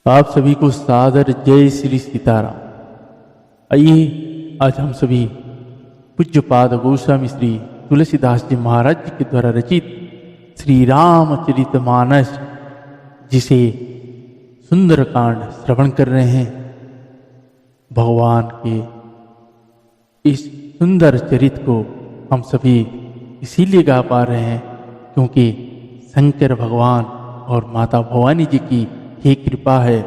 आप सभी को सादर जय श्री सीताराम। आइए आज हम सभी पूज्य पाद गोस्वामी श्री तुलसीदास जी महाराज जी के द्वारा रचित श्री रामचरितमानस जिसे सुंदरकांड श्रवण कर रहे हैं। भगवान के इस सुंदर चरित को हम सभी इसीलिए गा पा रहे हैं क्योंकि शंकर भगवान और माता भवानी जी की ही कृपा है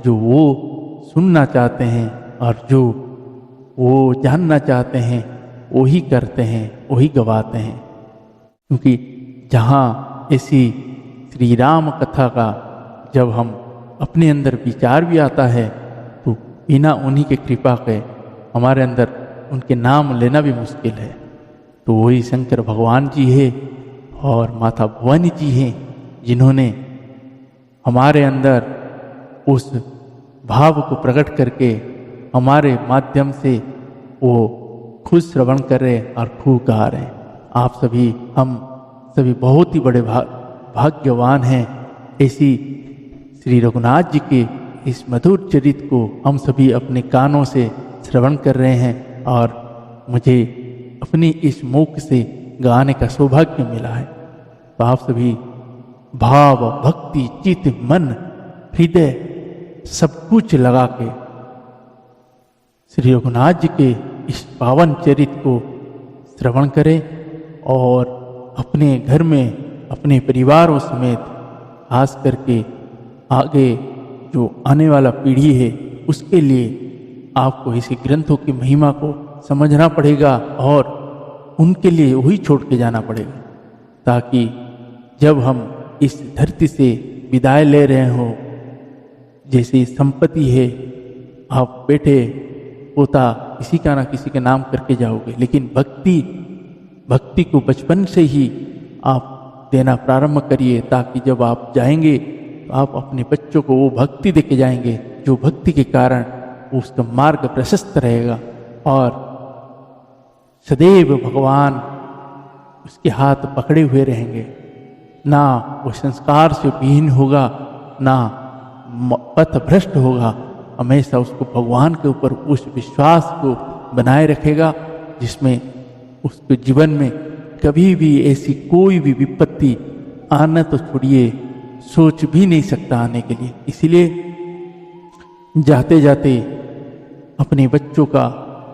जो वो सुनना चाहते हैं और जो वो जानना चाहते हैं वही करते हैं, वही गवाते हैं। क्योंकि जहाँ ऐसी श्री राम कथा का जब हम अपने अंदर विचार भी आता है तो बिना उन्हीं के कृपा के हमारे अंदर उनके नाम लेना भी मुश्किल है। तो वही शंकर भगवान जी है और माता भवानी जी हैं जिन्होंने हमारे अंदर उस भाव को प्रकट करके हमारे माध्यम से वो खुद श्रवण कर रहे और खूब गा रहे हैं। आप सभी हम सभी बहुत ही बड़े भाग्यवान हैं। ऐसी श्री रघुनाथ जी के इस मधुर चरित को हम सभी अपने कानों से श्रवण कर रहे हैं और मुझे अपनी इस मुख से गाने का सौभाग्य मिला है। तो आप सभी भाव भक्ति चित्त मन हृदय सब कुछ लगा के श्री रघुनाथ जी के इस पावन चरित को श्रवण करें और अपने घर में अपने परिवारों समेत खास करके आगे जो आने वाला पीढ़ी है उसके लिए आपको इसी ग्रंथों की महिमा को समझना पड़ेगा और उनके लिए वही छोड़ के जाना पड़ेगा ताकि जब हम इस धरती से विदाई ले रहे हो, जैसे संपत्ति है आप बेटे पोता किसी का ना किसी के नाम करके जाओगे, लेकिन भक्ति को बचपन से ही आप देना प्रारंभ करिए ताकि जब आप जाएंगे तो आप अपने बच्चों को वो भक्ति देके जाएंगे जो भक्ति के कारण उसका मार्ग प्रशस्त रहेगा और सदैव भगवान उसके हाथ पकड़े हुए रहेंगे। ना वो संस्कार से विहीन होगा, ना पथ भ्रष्ट होगा, हमेशा उसको भगवान के ऊपर उस विश्वास को बनाए रखेगा जिसमें उसके जीवन में कभी भी ऐसी कोई भी विपत्ति आना तो छोड़िए सोच भी नहीं सकता आने के लिए। इसीलिए जाते जाते अपने बच्चों का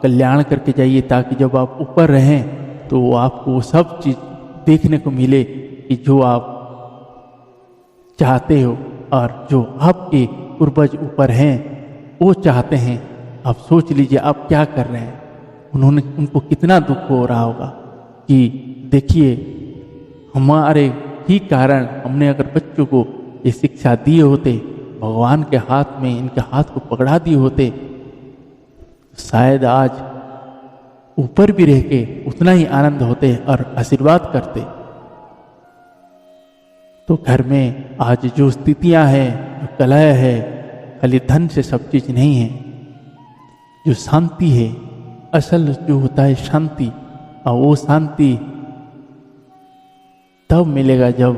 कल्याण करके जाइए ताकि जब आप ऊपर रहें तो आपको वो सब चीज़ देखने को मिले कि जो आप चाहते हो और जो आपके पूर्वज ऊपर हैं वो चाहते हैं। आप सोच लीजिए आप क्या कर रहे हैं, उनको कितना दुख हो रहा होगा कि देखिए हमारे ही कारण हमने अगर बच्चों को ये शिक्षा दिए होते, भगवान के हाथ में इनके हाथ को पकड़ा दिए होते, शायद आज ऊपर भी रह के उतना ही आनंद होते और आशीर्वाद करते। तो घर में आज जो स्थितियां हैं, जो कलह है, खाली धन से सब चीज नहीं है। जो शांति है, असल जो होता है शांति, और वो शांति तब मिलेगा जब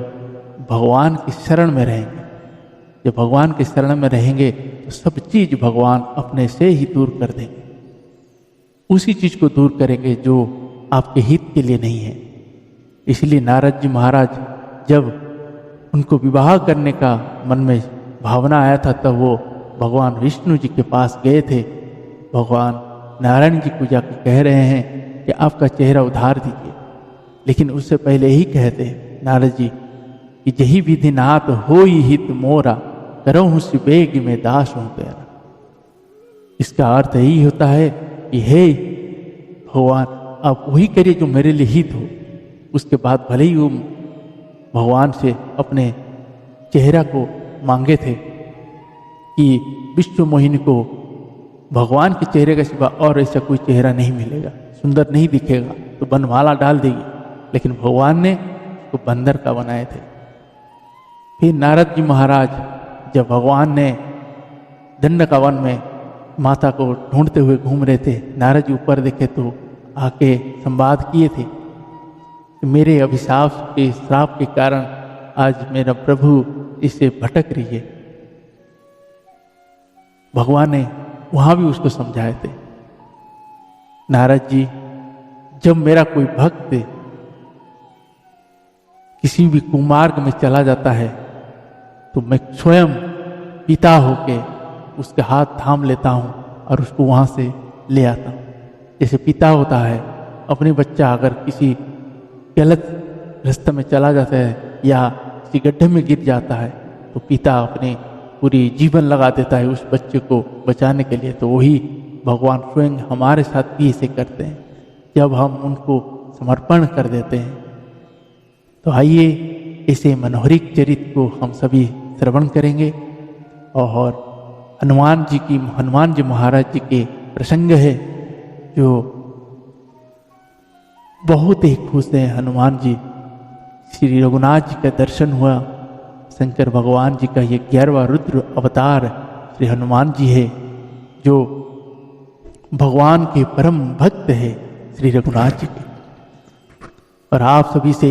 भगवान की शरण में रहेंगे। जब भगवान की शरण में रहेंगे तो सब चीज भगवान अपने से ही दूर कर देंगे, उसी चीज को दूर करेंगे जो आपके हित के लिए नहीं है। इसलिए नारद जी महाराज जब उनको विवाह करने का मन में भावना आया था तब वो भगवान विष्णु जी के पास गए थे। भगवान नारायण जी को जाकर कह रहे हैं कि आपका चेहरा उधार दीजिए, लेकिन उससे पहले ही कहते नारद जी कि जही विधि नाथ हो हित मोरा करहु सिबेग में दास हूँ तेरा। इसका अर्थ यही होता है कि हे भगवान आप वही करिए जो मेरे लिए हित हो। उसके बाद भले ही वो भगवान से अपने चेहरा को मांगे थे कि विश्व मोहिनी को भगवान के चेहरे का सिवा और ऐसा कोई चेहरा नहीं मिलेगा, सुंदर नहीं दिखेगा तो बनमाला डाल देगी, लेकिन भगवान ने उसको बंदर का बनाए थे। फिर नारद जी महाराज जब भगवान ने दंडकावन में माता को ढूंढते हुए घूम रहे थे, नारद जी ऊपर देखे तो आके संवाद किए थे कि मेरे अभिशाप के श्राप के कारण आज मेरा प्रभु इससे भटक रही है। भगवान ने वहां भी उसको समझाए थे। नारद जी, जब मेरा कोई भक्त किसी भी कुमार्ग में चला जाता है तो मैं स्वयं पिता होके उसके हाथ थाम लेता हूं और उसको वहां से ले आता हूं। जैसे पिता होता है, अपने बच्चा अगर किसी गलत रास्ते में चला जाता है या किसी गड्ढे में गिर जाता है तो पिता अपने पूरी जीवन लगा देता है उस बच्चे को बचाने के लिए। तो वही भगवान स्वयं हमारे साथ भी ऐसे करते हैं जब हम उनको समर्पण कर देते हैं। तो आइए इसे मनोहरिक चरित्र को हम सभी श्रवण करेंगे और हनुमान जी महाराज जी के प्रसंग है जो बहुत ही खुश हैं। हनुमान जी, श्री रघुनाथ जी का दर्शन हुआ। शंकर भगवान जी का ये 11वां रुद्र अवतार श्री हनुमान जी है जो भगवान के परम भक्त है श्री रघुनाथ जी के। और आप सभी से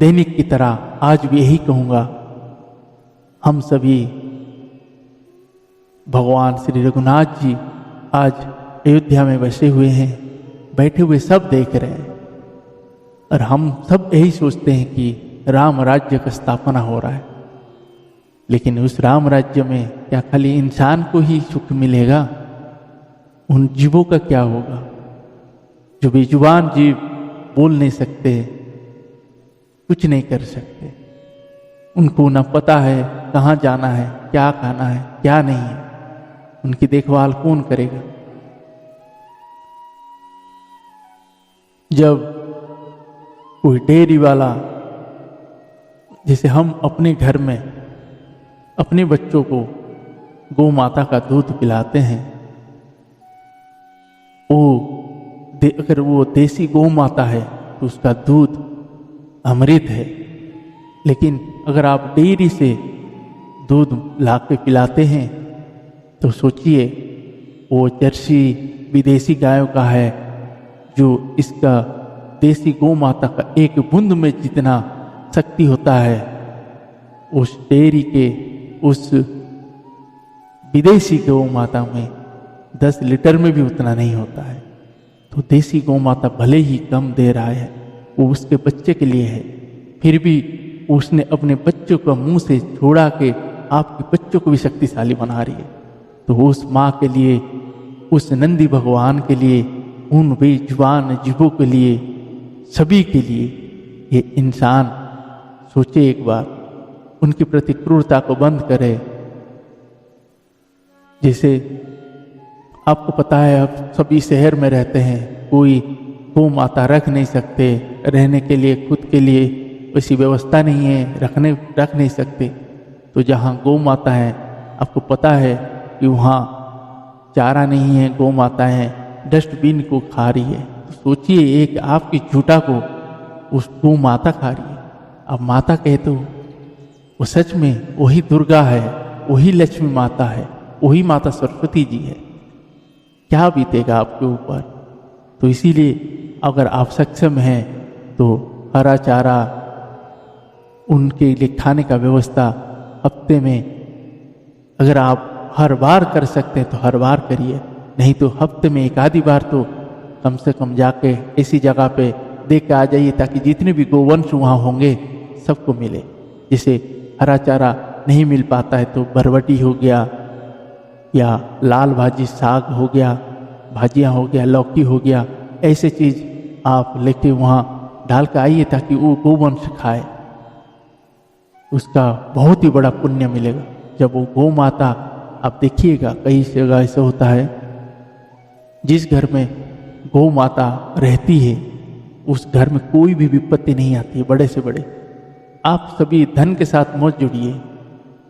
दैनिक की तरह आज भी यही कहूँगा, हम सभी भगवान श्री रघुनाथ जी आज अयोध्या में बसे हुए हैं, बैठे हुए सब देख रहे हैं और हम सब यही सोचते हैं कि राम राज्य का स्थापना हो रहा है। लेकिन उस राम राज्य में क्या खाली इंसान को ही सुख मिलेगा? उन जीवों का क्या होगा जो बेजुबान जीव बोल नहीं सकते, कुछ नहीं कर सकते? उनको न पता है कहाँ जाना है, क्या खाना है, क्या नहीं है। उनकी देखभाल कौन करेगा? जब कोई डेयरी वाला, जैसे हम अपने घर में अपने बच्चों को गौ माता का दूध पिलाते हैं, अगर वो देसी गौ माता है तो उसका दूध अमृत है। लेकिन अगर आप डेयरी से दूध ला के पिलाते हैं तो सोचिए वो जर्सी विदेशी गायों का है, जो इसका देसी गौ माता का एक बूंद में जितना शक्ति होता है उस डेयरी के उस विदेशी गौ माता में 10 लीटर में भी उतना नहीं होता है। तो देसी गौ माता भले ही कम दे रहा है, वो उसके बच्चे के लिए है, फिर भी उसने अपने बच्चों को मुंह से छोड़ा के आपके बच्चों को भी शक्तिशाली बना रही है। तो उस माँ के लिए, उस नंदी भगवान के लिए, उन बेजुबान जीवों के लिए, सभी के लिए ये इंसान सोचे एक बार, उनकी प्रति क्रूरता को बंद करे। जैसे आपको पता है आप सभी शहर में रहते हैं, कोई गौ माता रख नहीं सकते, रहने के लिए खुद के लिए वैसी व्यवस्था नहीं है, रख नहीं सकते। तो जहाँ गौ माता है आपको पता है कि वहाँ चारा नहीं है, गौ माता है डस्टबिन को खा रही है। तो सोचिए एक आपकी झूठा को उस गौ माता खा रही है। अब माता कहे तो वो सच में वही दुर्गा है, वही लक्ष्मी माता है, वही माता सरस्वती जी है। क्या बीतेगा आपके ऊपर? तो इसीलिए अगर आप सक्षम हैं तो हरा चारा उनके लिए खाने का व्यवस्था हफ्ते में अगर आप हर बार कर सकते हैं तो हर बार करिए, नहीं तो हफ्ते में एक आधी बार तो कम से कम जाके ऐसी जगह पे दे के आ जाइए ताकि जितने भी गोवंश वहाँ होंगे सबको मिले। जैसे हरा चारा नहीं मिल पाता है तो बरबटी हो गया या लाल भाजी साग हो गया, भाजियाँ हो गया, लौकी हो गया, ऐसे चीज़ आप लेके वहाँ डाल के आइए ताकि वो गोवंश खाए। उसका बहुत ही बड़ा पुण्य मिलेगा। जब वो गौ माता, आप देखिएगा कई जगह ऐसा होता है, जिस घर में गौ माता रहती है उस घर में कोई भी विपत्ति नहीं आती है, बड़े से बड़े। आप सभी धन के साथ मत जुड़िए,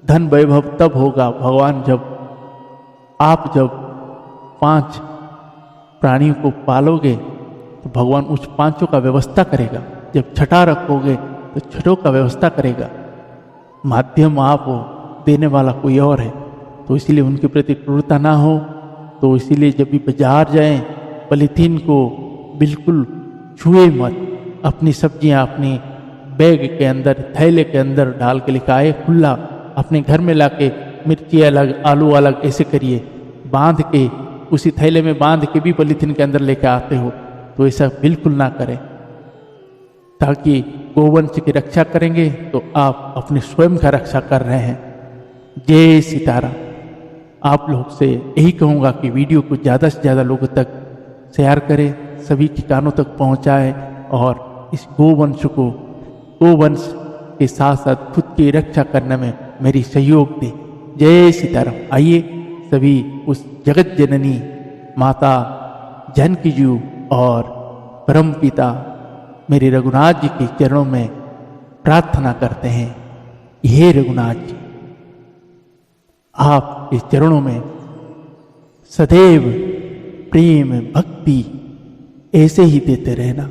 धन वैभव तब होगा भगवान जब 5 प्राणियों को पालोगे तो भगवान उस 5 का व्यवस्था करेगा। जब छठा रखोगे तो छठों का व्यवस्था करेगा। माध्यम आप हो, देने वाला कोई और है। तो इसीलिए उनके प्रति क्रूरता ना हो। तो इसीलिए जब भी बाजार जाएं पॉलीथीन को बिल्कुल छुए मत। अपनी सब्जियां अपनी बैग के अंदर, थैले के अंदर डाल के लेकर आए खुला, अपने घर में लाके मिर्ची अलग, आलू अलग, ऐसे करिए बांध के उसी थैले में बांध के भी पॉलीथीन के अंदर लेके आते हो, तो ऐसा बिल्कुल ना करें। ताकि गोवंश की रक्षा करेंगे तो आप अपने स्वयं का रक्षा कर रहे हैं। जय सीताराम। आप लोग से यही कहूँगा कि वीडियो को ज़्यादा से ज़्यादा लोगों तक शेयर करें, सभी के कानों तक पहुँचाएं और इस गोवंश के साथ साथ खुद की रक्षा करने में मेरी सहयोग दें। जय सीताराम। आइए सभी उस जगत जननी माता जानकी जी और परम पिता मेरे रघुनाथ जी के चरणों में प्रार्थना करते हैं। हे रघुनाथ जी, आप इस चरणों में सदैव प्रेम भक्ति ऐसे ही देते रहना,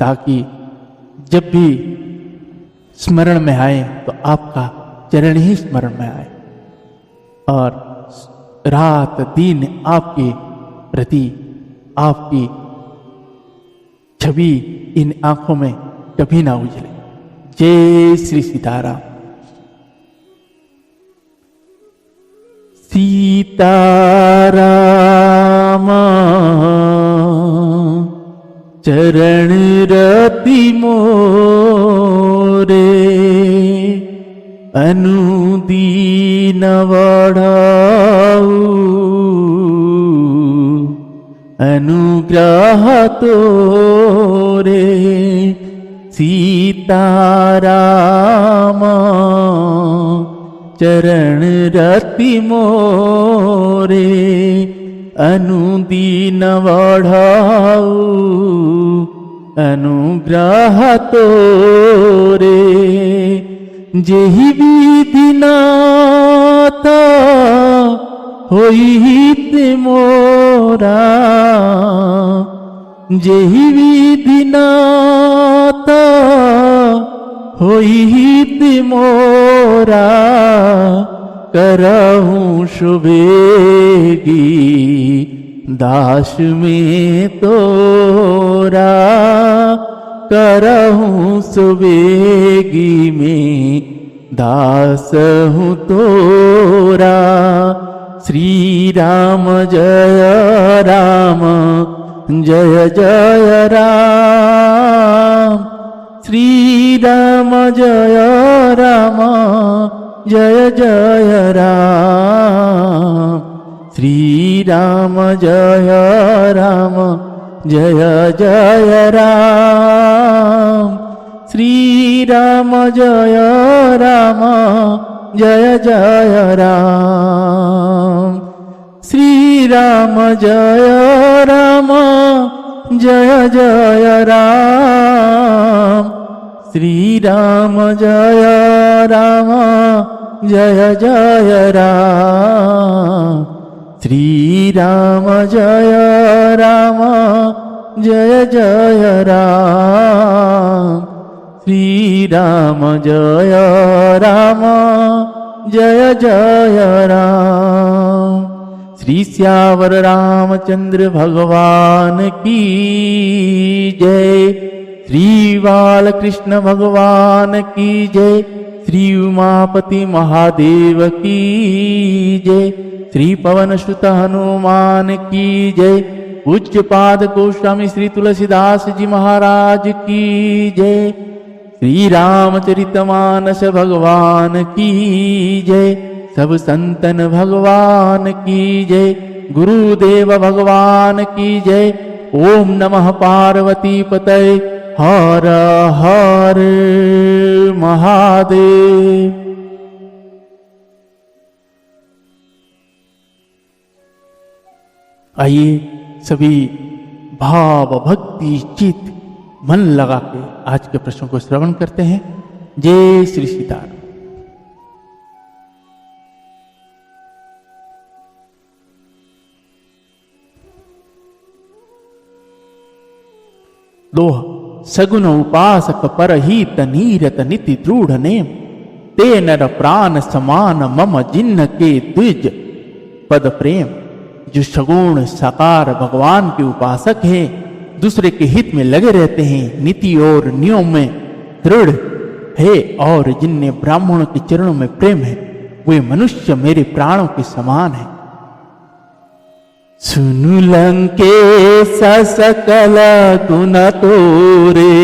ताकि जब भी स्मरण में आए तो आपका चरण ही स्मरण में आए और रात दिन आपके प्रति आपकी छवि इन आंखों में कभी ना उजले। जय श्री सीताराम। सीताराम चरण रति मोरे, अनुदीन बढ़ाऊ अनुग्रह तोरे। सीताराम चरण रति मोरे, अनुदीन बढ़ाऊ अनुग्रह तोरे। जेहि विधि नाथ होइत मोरा, जेहि विधि नाथ होइत मोरा। करहूँ शुभेगी दास में तोरा, करहूँ सुबेगी में दास हूँ तोरा। श्री राम जय राम जय जय राम, श्री राम जय राम जय जय राम, श्री राम जय राम जय जय राम, श्री राम जय राम जय जय राम, श्री राम जय राम जय जय राम, श्री राम जय राम जय जय राम, श्री राम जय राम जय जय राम, श्री राम जय राम जय जय राम। श्री श्यावर रामचंद्र भगवान की जय, श्री बालकृष्ण भगवान की जय, श्री उमापति महादेव की जय, श्री पवन सुत हनुमान की जय, पूज्यपाद गोस्वामी श्री तुलसीदास जी महाराज की जय, श्री रामचरितमानस भगवान की जय, सब संतन भगवान की जय, गुरुदेव भगवान की जय। ओम नमः पार्वती पतये, हर हर महादेव। आइए सभी भाव भक्ति चित्त मन लगा के आज के प्रश्नों को श्रवण करते हैं। जय श्री सीताराम। दोह सगुन उपासक परहित नीरत नीति दृढ़ नेम, ते नर प्राण समान मम जिन्न के द्विज पद प्रेम। जो सगुण साकार भगवान के उपासक हैं, दूसरे के हित में लगे रहते हैं, नीति और नियम में दृढ़ है और जिनने ब्राह्मणों के चरणों में प्रेम है, वे मनुष्य मेरे प्राणों के समान है। सुनु लंकेश सकल गुण तोरे,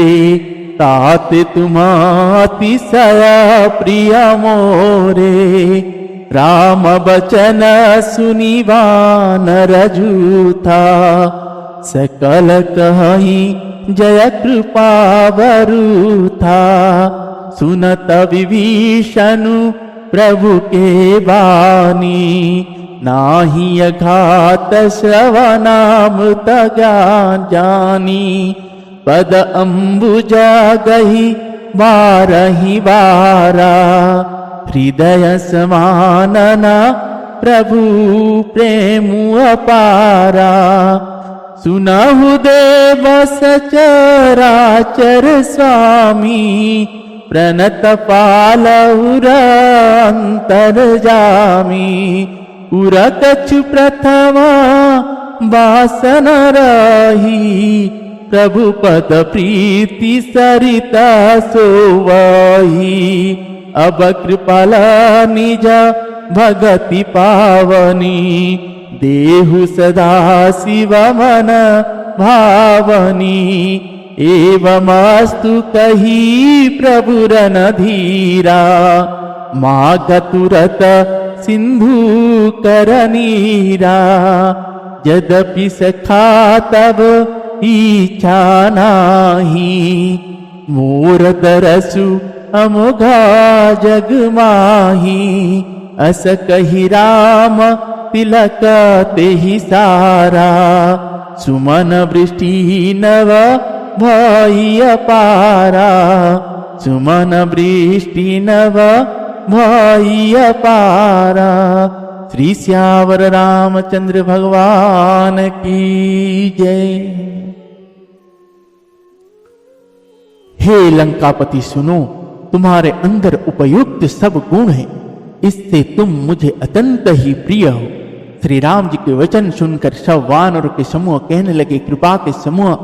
तात तुमातिशय प्रिय मोरे। राम बचन सुनि वानर जूथा, सकल कहि जय कृपा वरूथा। सुनत विभीषण प्रभु के बानी, नाही अघात श्रवणामृत ज्ञान जानी। पद अम्बुजा गही बारही बारा, हृदय समानना प्रभु प्रेम अपारा। सुनहु देव सचराचर स्वामी, प्रणत पालउर अंतर्जामी। उरकछु प्रथमा वासन रही, प्रभु पद प्रीति सरिता सोवही। अब कृपाल निज भगति पावनी, देहु सदा शिव मन भावनी। एवमस्तु कही प्रभु रणधीरा, माघ तुरत सिंधु करनीरा। यद्यपि सखा तब इच्छा नाही, मोर दरसु अमोघा जग माही। अस कही राम तिलक तेहि सारा, सुमन वृष्टि नव भई अपारा। सुमन वृष्टि नव भई अपारा। श्री श्यावर रामचंद्र भगवान की जय। हे लंकापति सुनो, तुम्हारे अंदर उपयुक्त सब गुण हैं, इससे तुम मुझे अत्यंत ही प्रिय हो। श्री राम जी के वचन सुनकर सब वानरों के समूह कहने लगे, कृपा के समूह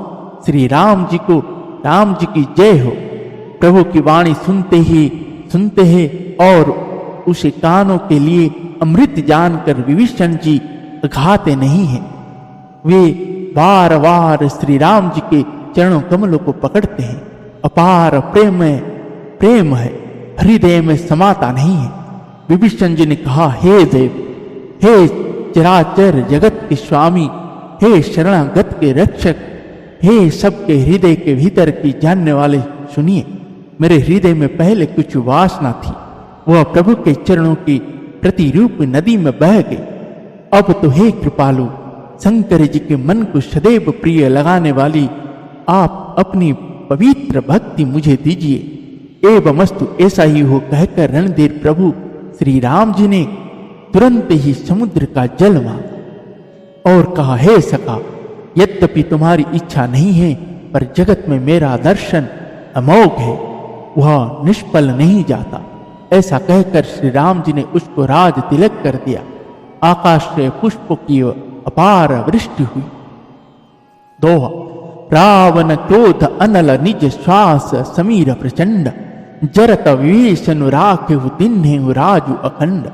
श्री राम जी की जय हो। प्रभु की वाणी सुनते हैं और उसे कानों के लिए अमृत जानकर विभीषण जी घाते नहीं हैं। वे बार बार श्री राम जी के चरणों कमलों को पकड़ते हैं। अपार प्रेम है, हृदय में समाता नहीं है। विभीषण जी ने कहा, हे देव, हे चराचर जगत के स्वामी, हे शरणागत के रक्षक, हे सबके हृदय के भीतर की जानने वाले, सुनिए, मेरे हृदय में पहले कुछ वासना थी, वह प्रभु के चरणों की प्रतिरूप नदी में बह गई। अब तो हे कृपालु, शंकर जी के मन को सदैव प्रिय लगाने वाली आप अपनी पवित्र भक्ति मुझे दीजिए। एवमस्तु ऐसा ही हो कहकर रणधीर प्रभु श्री राम जी ने तुरंत ही समुद्र का जल मांगा और कहा, हे सखा, यद्यपि तुम्हारी इच्छा नहीं है, पर जगत में मेरा दर्शन अमोघ है, वह निष्फल नहीं जाता। ऐसा कहकर श्री राम जी ने उसको राज तिलक कर दिया। आकाश से पुष्पों की अपार वृष्टि हुई। दोहा। रावण क्रोध अनल निज श्वास समीर प्रचंड, जरत विभीषण राखेहु दिन्हेहु राजु अखंड।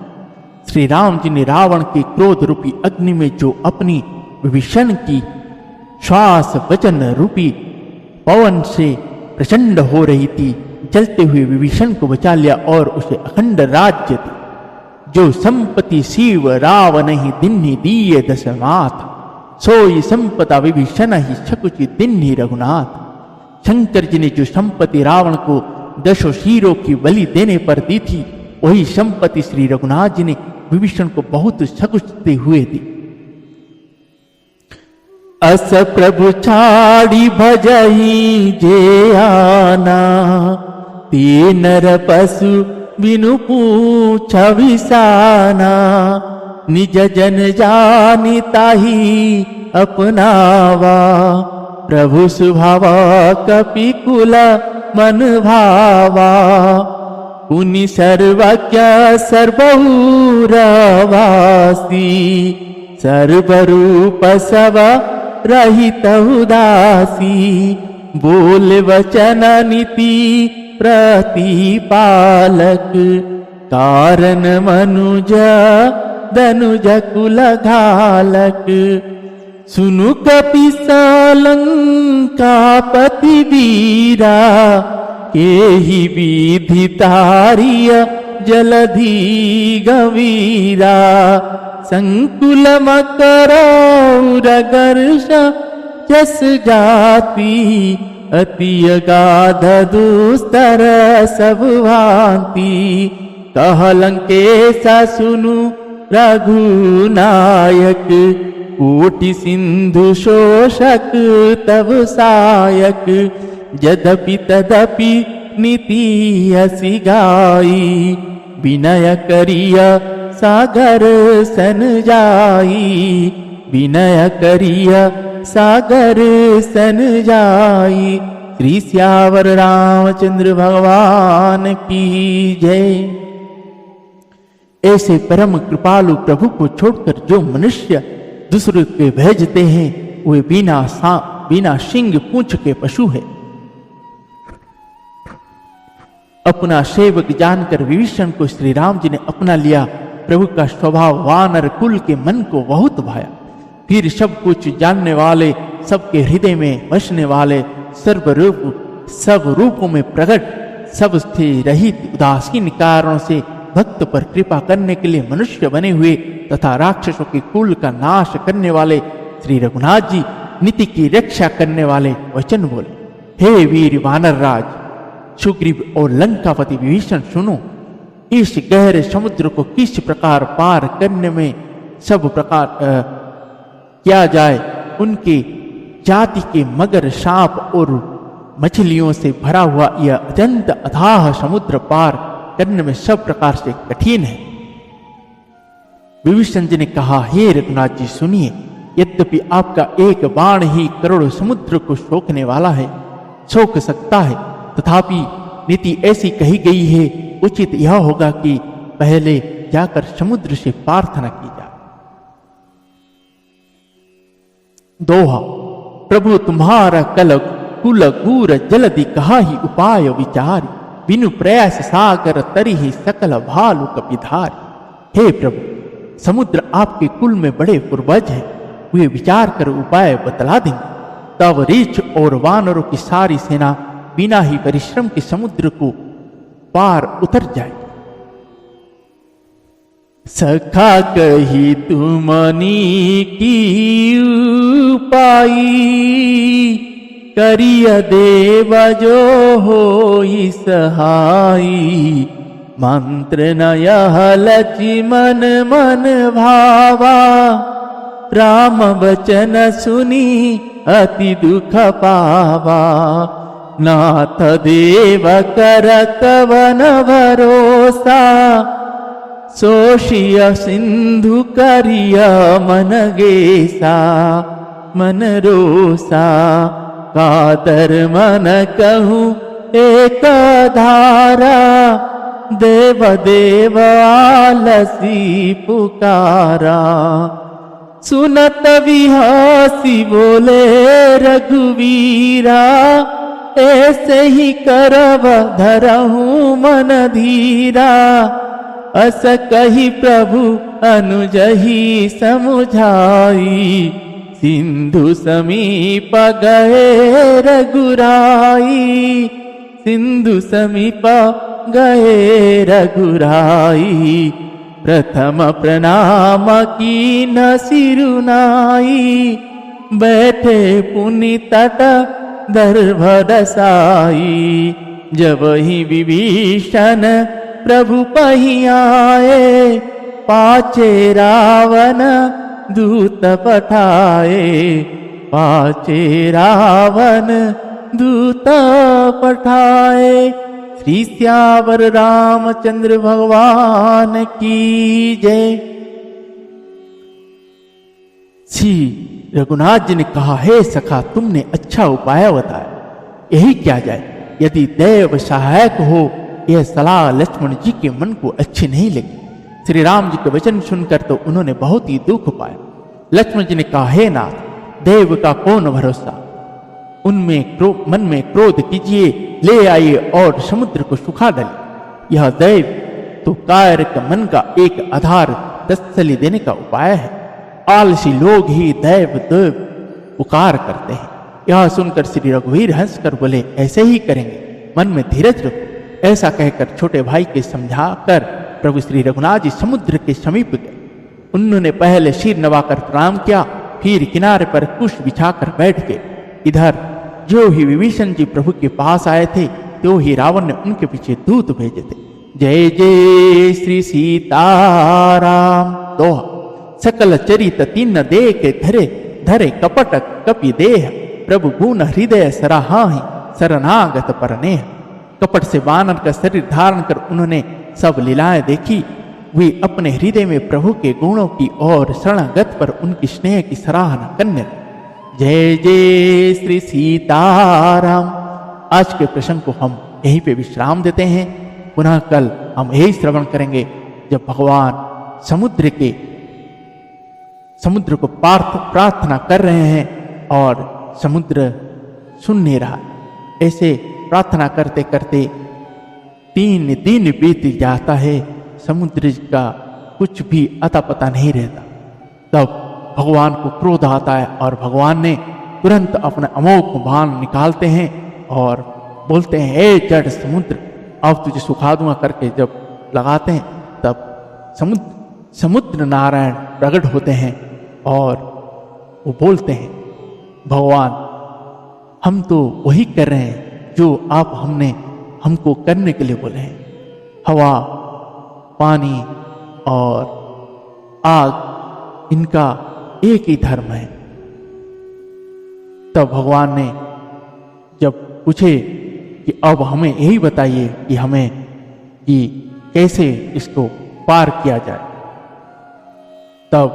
श्री राम जी ने रावण के क्रोध रूपी अग्नि में जो अपनी विभीषण की श्वास वचन रूपी पवन से प्रचंड हो रही थी, जलते हुए विभीषण को बचा लिया और उसे अखंड राज्य दी। जो संपत्ति शिव रावण ही दिन्हि दिए दशनाथ, सोई संपदा विभीषण ही शकुचि दिन्हि रघुनाथ। शंकर जी ने जो संपत्ति रावण को 10 शीरों की बलि देने पर दी थी, वही संपत्ति श्री रघुनाथ जी ने विभीषण को बहुत शकुचते हुए दी। अस प्रभु छाड़ी भजही जे आना, ते नर पशु बिनु पूछ विसाना। निज जन जानि ताहि अपनावा, प्रभु सुभावा कपिकुल मन भावा। पुनि सर्वज्ञ सर्वभूरवासी, सर्वरूप सब रहित उदासी। बोल वचन नीति प्रतिपालक, कारण मनुज दनुज कुल घालक। सुनु कपिसालंकापति वीरा, केहि विधि तारिय जलधि गवीरा। संकुल मकरौरगर्ष जस जाति, अति अगाध दुस्तर सब भांति। कह लंकेशा सुनु रघुनायक, कोटि सिंधु शोषक तव सायक। यद्यपि तदपि नीति असि गाई, विनय करिय सागर सन जाई। विनय करिय सागर सन जाई। श्री सियावर रामचंद्र भगवान की जय। ऐसे परम कृपालु प्रभु को छोड़कर जो मनुष्य दूसरे के भेजते हैं, वे बिना सिंग पूंछ के पशु है। अपना सेवक जानकर विभीषण को श्री राम जी ने अपना लिया। प्रभु का स्वभाव वानर कुल के मन को बहुत भाया। फिर सब कुछ जानने वाले, सबके हृदय में बसने वाले, सब रूपों में प्रकट, सबसे रहित उदासीन कारणों से भक्त पर कृपा करने के लिए मनुष्य बने हुए तथा राक्षसों के कुल का नाश करने वाले श्री रघुनाथ जी नीति की रक्षा करने वाले वचन बोले। हे वीर वानर राज सुग्रीव और लंकापति विभीषण, सुनो, इस गहरे समुद्र को किस प्रकार पार करने में सब प्रकार किया जाए। उनके जाति के मगर, सांप और मछलियों से भरा हुआ यह अत्यंत अथाह समुद्र पार करने में सब प्रकार से कठिन है। विभीषण जी ने कहा, हे रघुनाथ जी सुनिए, यद्यपि आपका एक बाण ही करोड़ों समुद्र को सोखने वाला है, सोख सकता है, तथापि नीति ऐसी कही गई है, उचित यह होगा कि पहले जाकर समुद्र से प्रार्थना की जाए। दोहा। प्रभु तुम्हारा कुल गूर जलधि कहा ही उपाय विचारी, बिनु प्रयास सागर तरी ही सकल भालु कपिधारी। हे प्रभु, समुद्र आपके कुल में बड़े पूर्वज है, वे विचार कर उपाय बतला देंगे। तब रीछ और वानरों की सारी सेना बिना ही परिश्रम के समुद्र को पार उतर जाए। सखा कही तुमनी की उपाई, करिय देव जो होई सहाई। मंत्र न यह लचि मन मन भावा, राम वचन सुनी अति दुख पावा। नाथ देव कर कवन भरोसा, सोषिय सिंधु करिय मन गेसा। मन रोसा कातर मन कहूँ एक धारा, देव देव आलसी पुकारा। सुनत विहासी बोले रघुवीरा, ऐसे ही करब धरहूँ मन धीरा। अस कही प्रभु अनुजहि समुझाई, सिंधु समीप गए रघुराई। सिंधु समीप गए रघुराई, प्रथम प्रणाम कीन सिरुनाई। बैठे पुनि तट दर्भ दसाई, जब ही विभीषण प्रभु पही आए। पाछे रावण दूत पठाए, पाछे रावण दूत पठाए। श्री सियावर रामचंद्र भगवान की जय। श्री रघुनाथ जी ने कहा, हे सखा, तुमने अच्छा उपाय बताया, यही किया जाए। यदि दैव सहायक हो, यह सलाह लक्ष्मण जी के मन को अच्छी नहीं लगी। श्री राम जी के वचन सुनकर तो उन्होंने बहुत ही दुख पाया। लक्ष्मण जी ने कहा, हे नाथ, देव का कौन भरोसा, उनमें मन में क्रोध कीजिए, ले आइए और समुद्र को सुखा डालिए। यह दैव तो कायर के मन का एक आधार तसल्ली देने का उपाय है। आलसी लोग ही दैव देव पुकार करते हैं। यह सुनकर श्री रघुवीर हंसकर बोले, ऐसे ही करेंगे, मन में धीरज रखो। ऐसा कहकर छोटे भाई के समझाकर प्रभु श्री रघुनाथ जी समुद्र के समीप गए। उन्होंने पहले सिर नवाकर प्रणाम किया, फिर किनारे पर कुश बिछाकर बैठ गए। इधर जो ही विभीषण जी प्रभु के पास आए थे, तो ही रावण ने उनके पीछे दूत भेजे थे। जय जय श्री सीताराम। दोहा। सकल चरित तीन देख धरे धरे कपट कपि देह, प्रभु गुण हृदय सराहाहि शरणागत परनेह। कपट से वानर का शरीर धारण कर उन्होंने सब लीलाएं देखी। वे अपने हृदय में प्रभु के गुणों की और शरणागत पर उनकी स्नेह की सराहना करने। जय जय श्री सीताराम। आज के प्रसंग को हम यहीं पे विश्राम देते हैं। पुनः कल हम यही श्रवण करेंगे जब भगवान समुद्र को प्रार्थना कर रहे हैं और समुद्र सुन नहीं रहा। ऐसे प्रार्थना करते करते 3 दिन बीत जाता है, समुद्र का कुछ भी अता पता नहीं रहता। तब भगवान को क्रोध आता है और भगवान ने तुरंत अपने अमोघ बाण निकालते हैं और बोलते हैं, हे जड़ समुद्र, अब तुझे सुखा दूंगा करके जब लगाते हैं, तब समुद्र नारायण प्रकट होते हैं और वो बोलते हैं, भगवान हम तो वही कर रहे हैं जो आप हमको करने के लिए बोले हैं। हवा, पानी और आग, इनका एक ही धर्म है। तब भगवान ने जब पूछे कि अब हमें यही बताइए कि कैसे इसको पार किया जाए, तब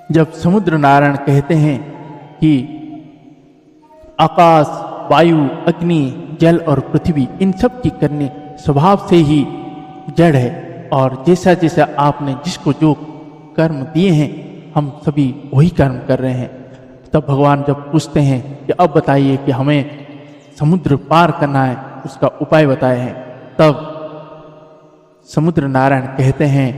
जब समुद्र नारायण कहते हैं कि आकाश, वायु, अग्नि, जल और पृथ्वी, इन सब की करने स्वभाव से ही जड़ है और जैसा जैसा आपने जिसको जो कर्म दिए हैं, हम सभी वही कर्म कर रहे हैं। तब भगवान जब पूछते हैं कि अब बताइए कि हमें समुद्र पार करना है, उसका उपाय बताए हैं, तब समुद्र नारायण कहते हैं,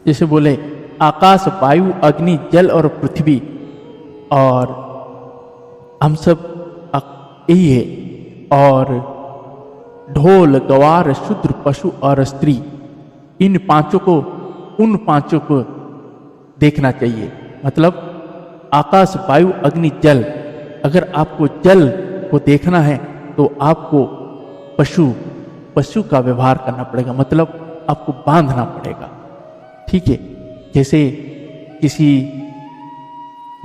जैसे बोले आकाश, वायु, अग्नि, जल और पृथ्वी और हम सब यही है, और ढोल, गवार, शूद्र, पशु और स्त्री, उन पांचों को देखना चाहिए। मतलब आकाश, वायु, अग्नि, जल। अगर आपको जल को देखना है तो आपको पशु का व्यवहार करना पड़ेगा, मतलब आपको बांधना पड़ेगा। ठीक है, जैसे किसी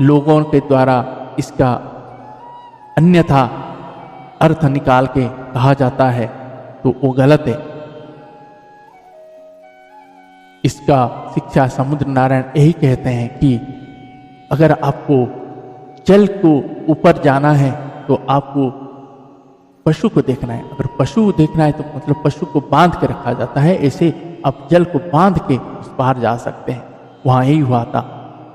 लोगों के द्वारा इसका अन्यथा अर्थ निकाल के कहा जाता है तो वो गलत है। इसका शिक्षा समुद्र नारायण यही कहते हैं कि अगर आपको जल को ऊपर जाना है तो आपको पशु को देखना है। अगर पशु देखना है तो मतलब पशु को बांध के रखा जाता है, ऐसे आप जल को बांध के उस पार जा सकते हैं। वहाँ यही हुआ था।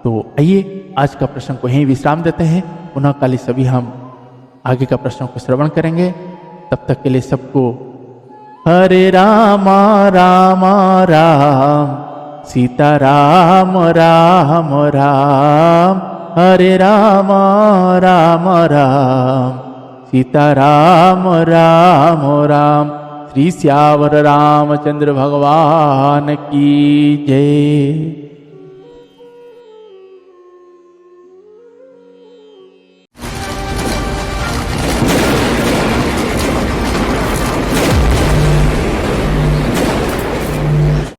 तो आइए आज का प्रश्न को यहीं विश्राम देते हैं। पुनः कल सभी हम आगे का प्रश्नों को श्रवण करेंगे। तब तक के लिए सबको हरे राम राम राम सीता राम राम राम, हरे राम राम राम सीता राम राम राम। श्री श्यावर रामचंद्र भगवान की जय।